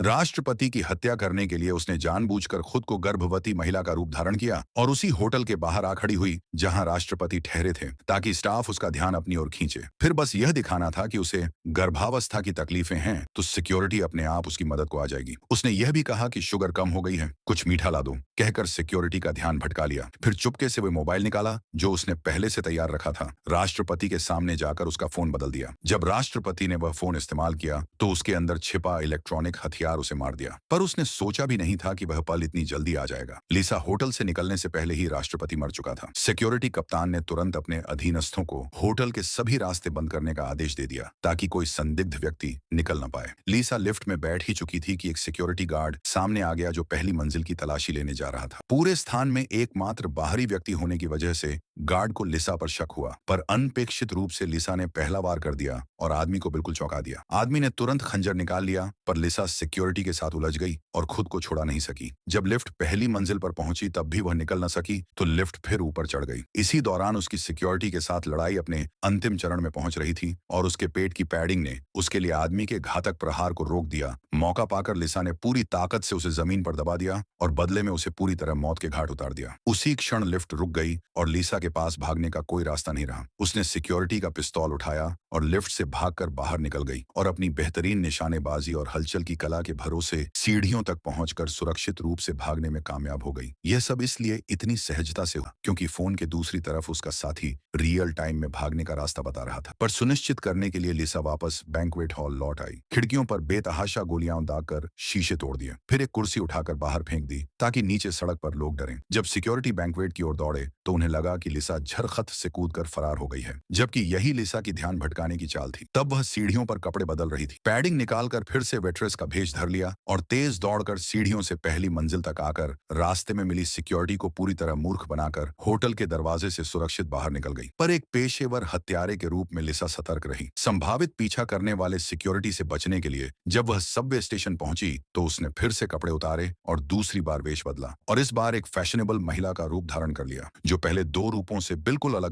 राष्ट्रपति की हत्या करने के लिए उसने जानबूझकर खुद को गर्भवती महिला का रूप धारण किया और उसी होटल के बाहर आ खड़ी हुई जहां राष्ट्रपति ठहरे थे, ताकि स्टाफ उसका ध्यान अपनी ओर खींचे। फिर बस यह दिखाना था कि उसे गर्भावस्था की तकलीफें हैं तो सिक्योरिटी अपने आप उसकी मदद को आ जाएगी। उसने यह भी कहा कि शुगर कम हो गई है, कुछ मीठा ला दो, कहकर सिक्योरिटी का ध्यान भटका लिया। फिर चुपके से वो मोबाइल निकाला जो उसने पहले से तैयार रखा था, राष्ट्रपति के सामने जाकर उसका फोन बदल दिया। जब राष्ट्रपति ने वह फोन इस्तेमाल किया तो उसके अंदर छिपा इलेक्ट्रॉनिक हथियार उसे मार दिया, पर उसने सोचा भी नहीं था कि वह पल इतनी जल्दी आ जाएगा। लिसा होटल से निकलने से पहले ही राष्ट्रपति मर चुका था। सिक्योरिटी कप्तान ने तुरंत अपने अधीनस्थों को होटल के सभी रास्ते बंद करने का आदेश दे दिया ताकि कोई संदिग्ध व्यक्ति निकल न पाए। लिसा लिफ्ट में बैठ ही चुकी थी कि एक सिक्योरिटी गार्ड सामने आ गया जो पहली मंजिल की तलाशी लेने जा रहा था। पूरे स्थान में एकमात्र बाहरी व्यक्ति होने की वजह से गार्ड को लिसा पर शक हुआ, पर अनपेक्षित रूप से लिसा ने पहला वार कर दिया और आदमी को बिल्कुल चौंका दिया। आदमी ने तुरंत खंजर निकाल लिया, पर लिसा सिक्योरिटी के साथ उलझ गई और खुद को छोड़ा नहीं सकी। जब लिफ्ट पहली मंजिल पर पहुंची तब भी वह निकल न सकी तो लिफ्ट फिर ऊपर चढ़ गई। इसी दौरान उसकी सिक्योरिटी के साथ लड़ाई अपने अंतिम चरण में पहुंच रही थी और उसके पेट की पैडिंग ने उसके लिए आदमी के घातक प्रहार को रोक दिया। मौका पाकर लिसा ने पूरी ताकत से उसे जमीन पर दबा दिया और बदले में उसे पूरी तरह मौत के घाट उतार दिया। उसी क्षण लिफ्ट रुक गई और लिसा के पास भागने का कोई रास्ता नहीं रहा। उसने सिक्योरिटी का पिस्तौल उठाया और लिफ्ट से भागकर बाहर निकल गई और अपनी बेहतरीन निशानेबाजी और हलचल की कला के भरोसे सीढ़ियों तक पहुंचकर सुरक्षित रूप से भागने में कामयाब हो गई। यह सब इसलिए इतनी सहजता से हुआ क्योंकि फोन के दूसरी तरफ उसका साथी रियल टाइम में भागने का रास्ता बता रहा था। पर सुनिश्चित करने के लिए लिसा वापस बैंक्वेट हॉल लौट आई। खिड़कियों पर बेतहाशा गोलियां दागकर शीशे तोड़ दिए, फिर एक कुर्सी उठाकर बाहर फेंक दी ताकि नीचे सड़क पर लोग डरें। जब सिक्योरिटी बैंक्वेट की ओर दौड़े तो उन्हें लगा कि लिसा झरखत से कूदकर फरार हो गई है, जबकि यही लिसा की ध्यान भटकाने की चाल थी। तब वह सीढ़ियों पर कपड़े बदल रही थी, पैडिंग निकालकर फिर से वेट्रेस का भेष धर लिया और तेज दौड़कर सीढ़ियों से पहली मंजिल तक आकर रास्ते में मिली सिक्योरिटी को पूरी तरह मूर्ख बनाकर होटल के दरवाजे से सुरक्षित बाहर निकल गई। पर एक पेशेवर हत्यारे के रूप में लिसा सतर्क रही। संभावित पीछा करने वाले सिक्योरिटी से बचने के लिए जब वह सबवे स्टेशन पहुंची तो उसने फिर से कपड़े उतारे और दूसरी बार वेश बदला और इस बार एक फैशनेबल महिला का रूप धारण कर लिया जो पहले दो रूपों से बिल्कुल अलग